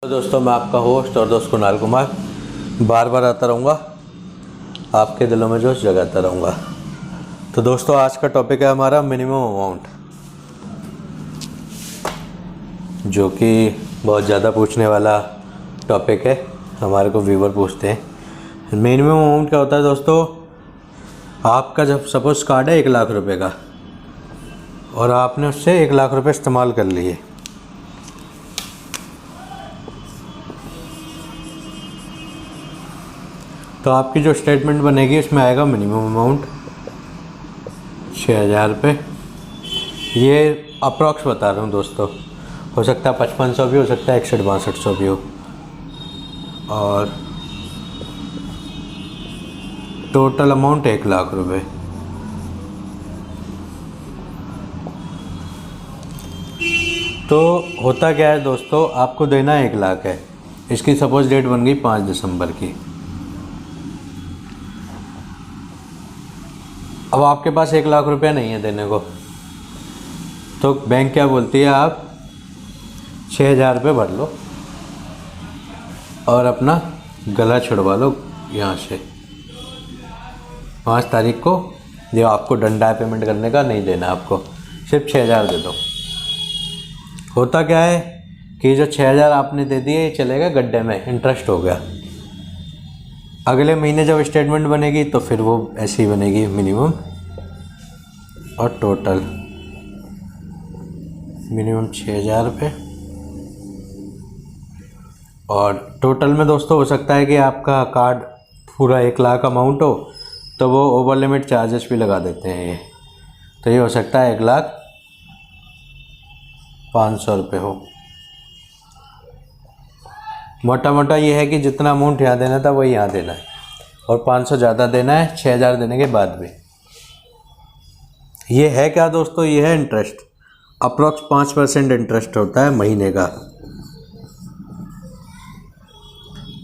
तो दोस्तों, मैं आपका होस्ट और दोस्त कुणाल कुमार बार बार आता रहूँगा, आपके दिलों में जोश जगाता रहूँगा। तो दोस्तों, आज का टॉपिक है हमारा मिनिमम अमाउंट, जो कि बहुत ज़्यादा पूछने वाला टॉपिक है। हमारे को व्यूवर पूछते हैं मिनिमम अमाउंट क्या होता है। दोस्तों, आपका जब सपोज कार्ड है 1 लाख रुपए का और आपने उससे 1 लाख रुपए इस्तेमाल कर लिए, तो आपकी जो स्टेटमेंट बनेगी उसमें आएगा मिनिमम अमाउंट 6,000 रुपये। ये अप्रॉक्स बता रहा हूँ दोस्तों, हो सकता है 5500 भी हो सकता है, 61-6200 भी हो। और टोटल अमाउंट 1 लाख रुपये। तो होता क्या है दोस्तों, आपको देना 1 लाख है, इसकी सपोज डेट बन गई 5 दिसंबर की। अब आपके पास 1 लाख रुपया नहीं है देने को, तो बैंक क्या बोलती है, आप 6,000 रुपये भर लो और अपना गला छुड़वा लो यहाँ से। 5 तारीख को जो आपको डंडा है पेमेंट करने का, नहीं देना आपको, सिर्फ 6,000 दे दो। होता क्या है कि जो 6,000 आपने दे दिए, चले गए गड्ढे में, इंटरेस्ट हो गया। अगले महीने जब स्टेटमेंट बनेगी तो फिर वो ऐसी ही बनेगी, मिनिमम और टोटल। मिनिमम 6,000 रुपये और टोटल में दोस्तों हो सकता है कि आपका कार्ड पूरा 1 लाख अमाउंट हो, तो वो ओवर लिमिट चार्जेस भी लगा देते हैं ये, तो ये हो सकता है 1,05,000 रुपये हो। मोटा मोटा ये है कि जितना अमाउंट यहाँ देना था वही यहाँ देना है, और 500 ज़्यादा देना है 6,000 देने के बाद भी। ये है क्या दोस्तों, ये है इंटरेस्ट। अप्रॉक्स 5% इंटरेस्ट होता है महीने का,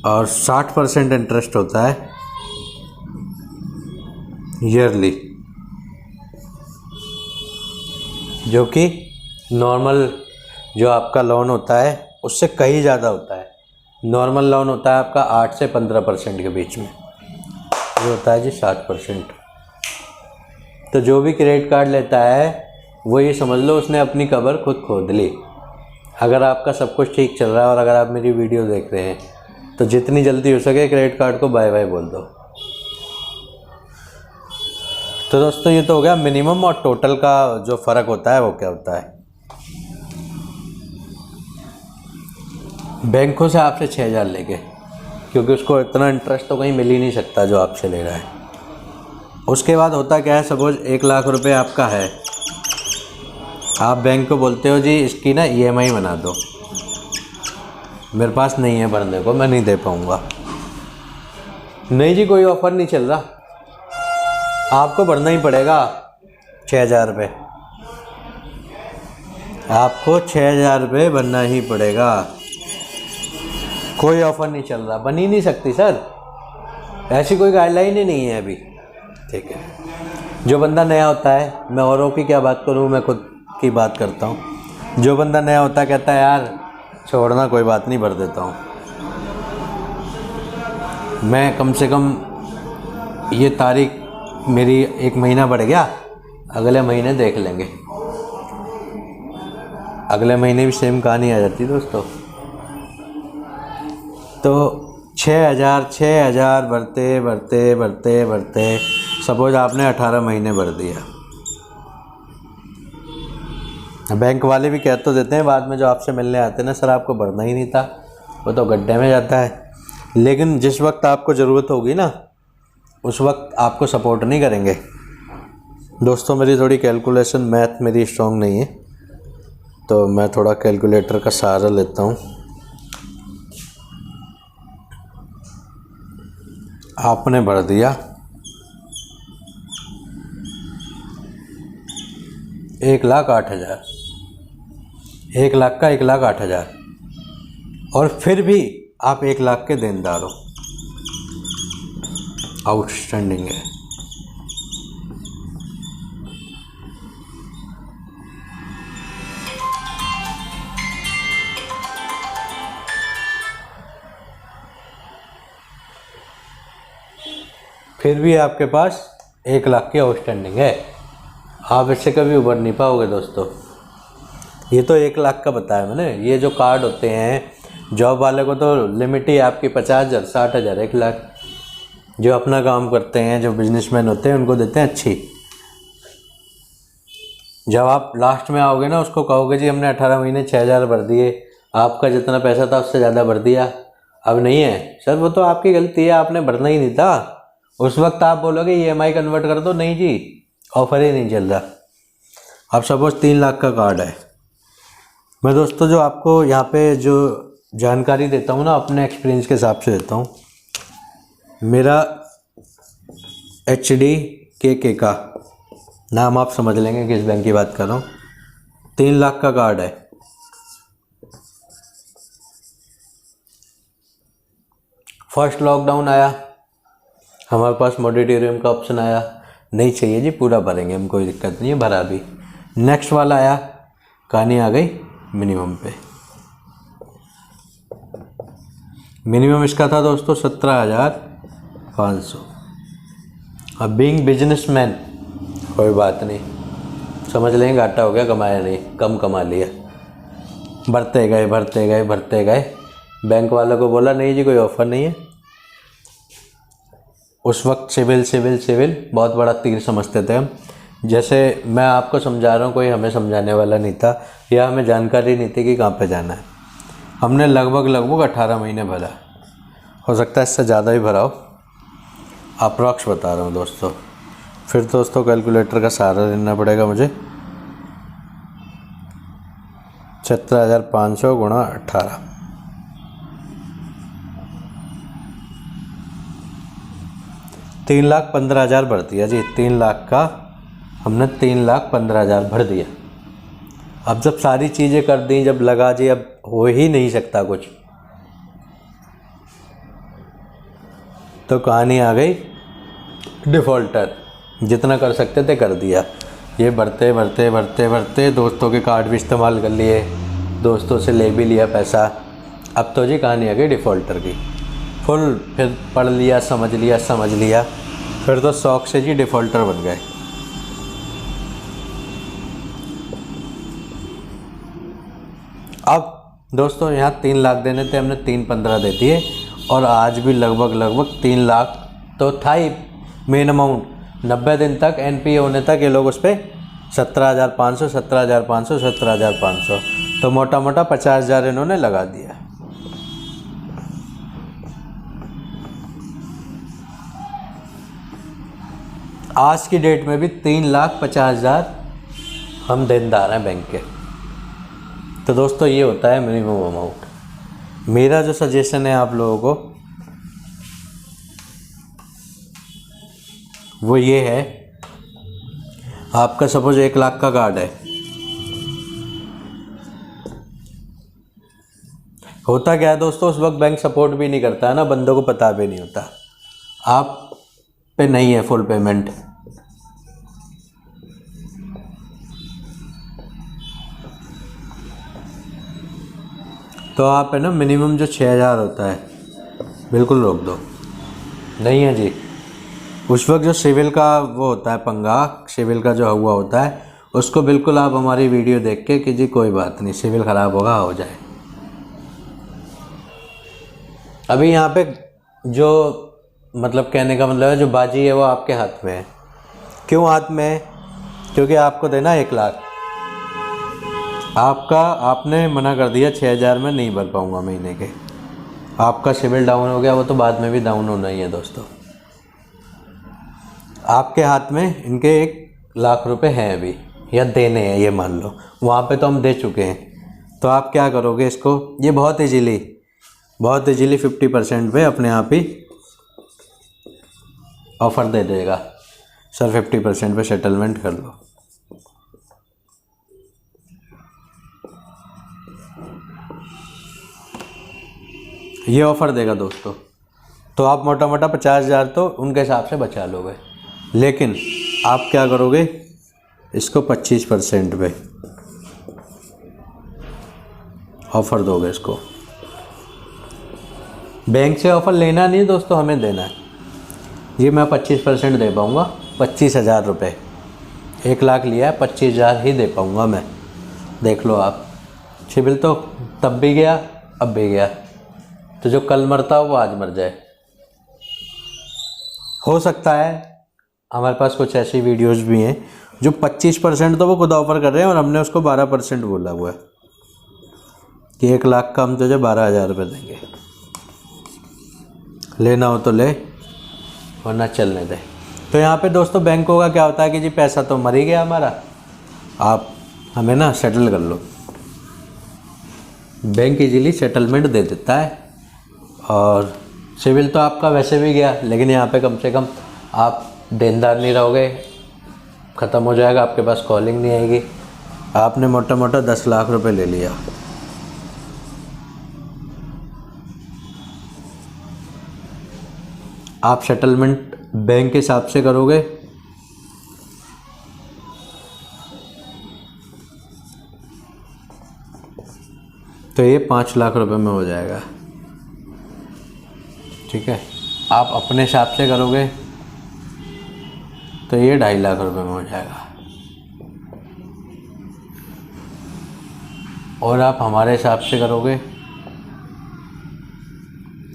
और 60% इंटरेस्ट होता है ईयरली, जो कि नॉर्मल जो आपका लोन होता है उससे कहीं ज़्यादा होता है। नॉर्मल लोन होता है आपका 8 से 15% के बीच में, ये होता है जी 60%। तो जो भी क्रेडिट कार्ड लेता है वो ये समझ लो उसने अपनी कब्र खुद खोद ली। अगर आपका सब कुछ ठीक चल रहा है और अगर आप मेरी वीडियो देख रहे हैं, तो जितनी जल्दी हो सके क्रेडिट कार्ड को बाय बाय बोल दो। तो दोस्तों, ये तो हो गया मिनिमम और टोटल का जो फ़र्क होता है वो क्या होता है। बैंकों से आपसे 6,000 लेके, क्योंकि उसको इतना इंटरेस्ट तो कहीं मिल ही नहीं सकता जो आपसे ले रहा है। उसके बाद होता क्या है, सपोज 1 लाख रुपए आपका है, आप बैंक को बोलते हो जी इसकी ना EMI बना दो, मेरे पास नहीं है भरने को, मैं नहीं दे पाऊँगा। नहीं जी, कोई ऑफ़र नहीं चल रहा, आपको भरना ही पड़ेगा 6,000 रुपये, आपको 6,000 रुपये भरना ही पड़ेगा, कोई ऑफ़र नहीं चल रहा। बन ही नहीं सकती सर, ऐसी कोई गाइडलाइन ही नहीं है अभी, ठीक है। जो बंदा नया होता है, मैं औरों की क्या बात करूं, मैं खुद की बात करता हूं। जो बंदा नया होता है कहता है यार छोड़ना, कोई बात नहीं, भर देता हूं। मैं कम से कम ये तारीख मेरी 1 महीना बढ़ गया, अगले महीने देख लेंगे। अगले महीने भी सेम कहानी आ जाती दोस्तों। तो 6,000 भरते भरते भरते भरते सपोज आपने 18 महीने भर दिया। बैंक वाले भी कह तो देते हैं बाद में, जो आपसे मिलने आते हैं ना, सर आपको भरना ही नहीं था, वो तो गड्ढे में जाता है। लेकिन जिस वक्त आपको ज़रूरत होगी ना, उस वक्त आपको सपोर्ट नहीं करेंगे। दोस्तों, मेरी थोड़ी कैलकुलेशन मैथ मेरी स्ट्रॉन्ग नहीं है, तो मैं थोड़ा कैलकुलेटर का सहारा लेता हूँ। आपने भर दिया 1,08,000, 1 लाख का 1,08,000, और फिर भी आप 1 लाख के देनदार हो, आउटस्टैंडिंग है। फिर भी आपके पास 1 लाख की आउटस्टैंडिंग है, आप इससे कभी उबर नहीं पाओगे दोस्तों। ये तो 1 लाख का बताया मैंने। ये जो कार्ड होते हैं जॉब वाले को तो लिमिट ही आपकी 50,000, 60,000, 1 लाख। जो अपना काम करते हैं, जो बिजनेसमैन होते हैं, उनको देते हैं अच्छी। जब आप लास्ट में आओगे ना, उसको कहोगे जी हमने 18 महीने 6,000 भर दिए, आपका जितना पैसा था उससे ज़्यादा भर दिया, अब नहीं है सर, वो तो आपकी गलती है, आपने भरना ही नहीं था। उस वक्त आप बोलोगे EMI कन्वर्ट कर दो, नहीं जी ऑफर ही नहीं चल रहा। अब सपोज 3 लाख का कार्ड है। मैं दोस्तों जो आपको यहाँ पे जो जानकारी देता हूँ ना, अपने एक्सपीरियंस के हिसाब से देता हूँ। मेरा HDKK का नाम आप समझ लेंगे किस बैंक की बात कर रहा हूँ। 3 लाख का कार्ड है। फर्स्ट लॉकडाउन आया, हमारे पास मोडिटोरियम का ऑप्शन आया, नहीं चाहिए जी पूरा भरेंगे हम, कोई दिक्कत नहीं है, भरा भी। नेक्स्ट वाला आया, कहानी आ गई मिनिमम पे। मिनिमम इसका था दोस्तों 17,500। अब बीइंग बिजनेसमैन कोई बात नहीं, समझ लेंगे घाटा हो गया, कमाया नहीं, कम कमा लिया। भरते गए भरते गए भरते गए, बैंक वालों को बोला नहीं जी कोई ऑफ़र नहीं है। उस वक्त सिविल बहुत बड़ा तीर समझते थे हम। जैसे मैं आपको समझा रहा हूँ, कोई हमें समझाने वाला नहीं था या हमें जानकारी नहीं थी कि कहाँ पे जाना है। हमने लगभग 18 महीने भरा, हो सकता है इससे ज़्यादा ही भरा हो, अप्रॉक्स बता रहा हूँ दोस्तों। फिर दोस्तों कैलकुलेटर का सहारा लेना पड़ेगा मुझे। 17,500 गुणा 18, 3,15,000 भर दिया जी। 3 लाख का हमने 3,15,000 भर दिया। अब जब सारी चीज़ें कर दी, जब लगा जी अब हो ही नहीं सकता कुछ, तो कहानी आ गई डिफ़ॉल्टर। जितना कर सकते थे कर दिया। ये भरते भरते भरते भरते दोस्तों के कार्ड भी इस्तेमाल कर लिए, दोस्तों से ले भी लिया पैसा। अब तो जी कहानी आ गई डिफ़ॉल्टर की फुल। फिर पढ़ लिया, समझ लिया, फिर तो शौक से जी डिफ़ॉल्टर बन गए। अब दोस्तों यहाँ 3 लाख देने थे, हमने 3,15,000 दे दिए, और आज भी लगभग 3 लाख तो था ही मेन अमाउंट। 90 दिन तक NPA होने तक ये लोग उस पर 17,500 17,500 17,500, तो मोटा 50,000 इन्होंने लगा दिया। आज की डेट में भी 3,50,000 हम देनदार हैं बैंक के। तो दोस्तों ये होता है मिनिमम अमाउंट। मेरा जो सजेशन है आप लोगों को वो ये है, आपका सपोज 1 लाख का कार्ड है, होता क्या है दोस्तों, उस वक्त बैंक सपोर्ट भी नहीं करता है ना, बंदों को पता भी नहीं होता आप पे नहीं है फुल पेमेंट। तो आप है ना मिनिमम जो 6,000 होता है बिल्कुल रोक दो। नहीं है जी, उस वक्त जो सिविल का वो होता है पंगा, सिविल का जो हुआ होता है, उसको बिल्कुल आप हमारी वीडियो देख के कि जी कोई बात नहीं, सिविल ख़राब होगा, हो जाए। अभी यहाँ पे जो मतलब कहने का मतलब है, जो बाजी है वो आपके हाथ में है। क्यों हाथ में है? क्योंकि आपको देना 1 लाख, आपने मना कर दिया 6,000 में नहीं भर पाऊँगा महीने के, आपका सिविल डाउन हो गया, वो तो बाद में भी डाउन होना ही है दोस्तों। आपके हाथ में इनके 1 लाख रुपए हैं अभी, या देने हैं, ये मान लो, वहाँ पे तो हम दे चुके हैं। तो आप क्या करोगे इसको, ये बहुत इजीली 50% पे अपने आप ही ऑफ़र दे देगा, सर 50% पे सेटलमेंट कर लो। ये ऑफ़र देगा दोस्तों, तो आप मोटा 50,000 तो उनके हिसाब से बचा लोगे। लेकिन आप क्या करोगे, इसको 25% पे ऑफ़र दोगे इसको। बैंक से ऑफ़र लेना नहीं दोस्तों, हमें देना है। ये मैं 25% दे पाऊँगा, 25,000 रुपये। 1 लाख लिया है, 25,000 ही दे पाऊँगा मैं। देख लो आप, सिविल तो तब भी गया अब भी गया, तो जो कल मरता हो वो आज मर जाए। हो सकता है हमारे पास कुछ ऐसी वीडियोस भी हैं जो 25% तो वो खुद ऑफर कर रहे हैं और हमने उसको 12% बोला हुआ है कि 1 लाख का हम तुझे 12,000 रुपये देंगे, लेना हो तो ले वरना चलने दे। तो यहाँ पे दोस्तों बैंकों का क्या होता है कि जी पैसा तो मर ही गया हमारा, आप हमें ना सेटल कर लो। बैंक इजीली सेटलमेंट दे देता है। और सिविल तो आपका वैसे भी गया, लेकिन यहाँ पे कम से कम आप देनदार नहीं रहोगे, ख़त्म हो जाएगा, आपके पास कॉलिंग नहीं आएगी। आपने मोटा मोटा 10 लाख रुपए ले लिया, आप सेटलमेंट बैंक के हिसाब से करोगे तो ये 5 लाख रुपए में हो जाएगा। ठीक है, आप अपने हिसाब से करोगे तो ये 2.5 लाख रुपए में हो जाएगा, और आप हमारे हिसाब से करोगे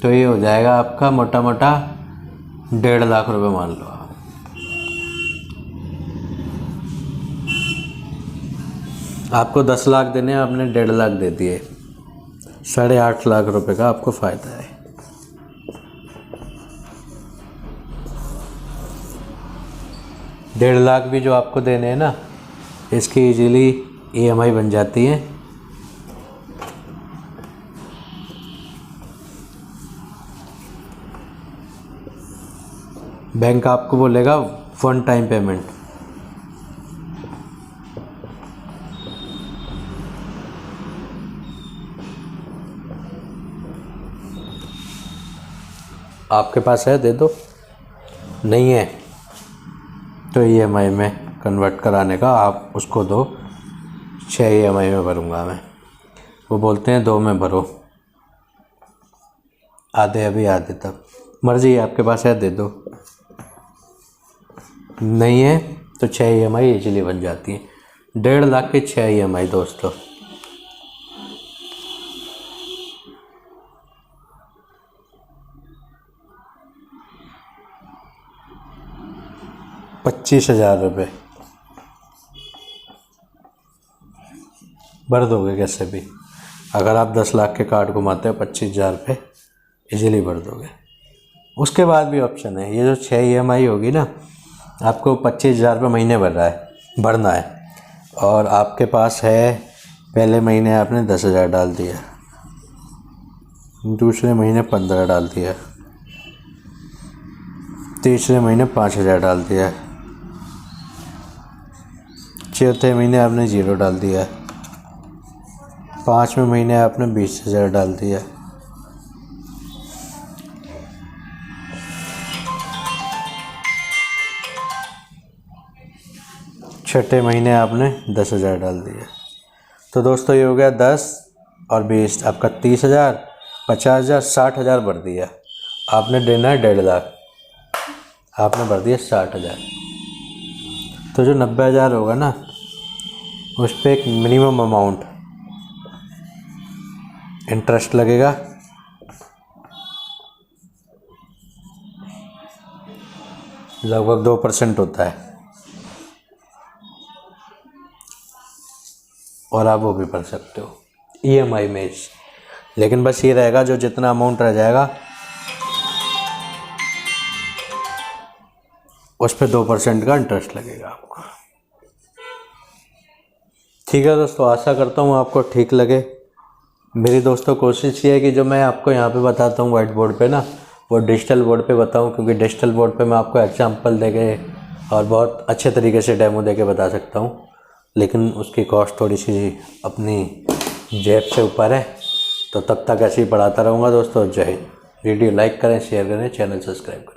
तो ये हो जाएगा आपका मोटा मोटा 1.5 लाख रुपए मान लो आप। आपको 10 लाख देने, आपने 1.5 लाख दे दिए, 8.5 लाख रुपए का आपको फ़ायदा है। डेढ़ लाख भी जो आपको देने हैं ना, इसकी इजीली EMI बन जाती है। बैंक आपको बोलेगा 1 टाइम पेमेंट, आपके पास है दे दो, नहीं है तो EMI में कन्वर्ट कराने का आप उसको दो। 6 EMI में भरूँगा मैं, वो बोलते हैं 2 में भरो, आधे अभी आधे तक, मर्जी है, आपके पास है दे दो, नहीं है तो 6 EMI इजीली बन जाती है। 1.5 लाख के 6 EMI दोस्तों। ₹25,000 रुपये भर दोगे कैसे भी। अगर आप 10 लाख के कार्ड घुमाते हो 25,000 रुपये इजीली भर दोगे। उसके बाद भी ऑप्शन है, ये जो 6 EMI होगी ना, आपको 25,000 रुपये महीने भरना है, और आपके पास है पहले महीने आपने 10,000 डाल दिया, दूसरे महीने 15 डाल दिया, तीसरे महीने 5,000 डाल दिया, चौथे महीने आपने 0 डाल दिया, 5वें महीने आपने 20,000 डाल दिया, 6ठे महीने आपने 10,000 डाल दिया। तो दोस्तों ये हो गया 10 और 20, आपका 30,000, 50,000, 60,000 भर दिया। आपने देना है 1.5 लाख, आपने भर दिया 60,000। तो जो 90,000 होगा ना, उस पर एक मिनिमम अमाउंट इंटरेस्ट लगेगा, लगभग 2% होता है, और आप वो भी भर सकते हो EMI में। लेकिन बस ये रहेगा, जो जितना अमाउंट रह जाएगा उस पर 2% का इंटरेस्ट लगेगा आपको। ठीक है दोस्तों, आशा करता हूँ आपको ठीक लगे। मेरी दोस्तों कोशिश ये है कि जो मैं आपको यहाँ पे बताता हूँ व्हाइट बोर्ड पे ना, वो डिजिटल बोर्ड पे बताऊँ, क्योंकि डिजिटल बोर्ड पे मैं आपको एग्जांपल देके और बहुत अच्छे तरीके से डेमो देके बता सकता हूँ, लेकिन उसकी कॉस्ट थोड़ी सी अपनी जेब से ऊपर है। तो तब तक ऐसे ही पढ़ाता रहूँगा दोस्तों। जय हिंद। वीडियो लाइक करें, शेयर करें, चैनल सब्सक्राइब करें।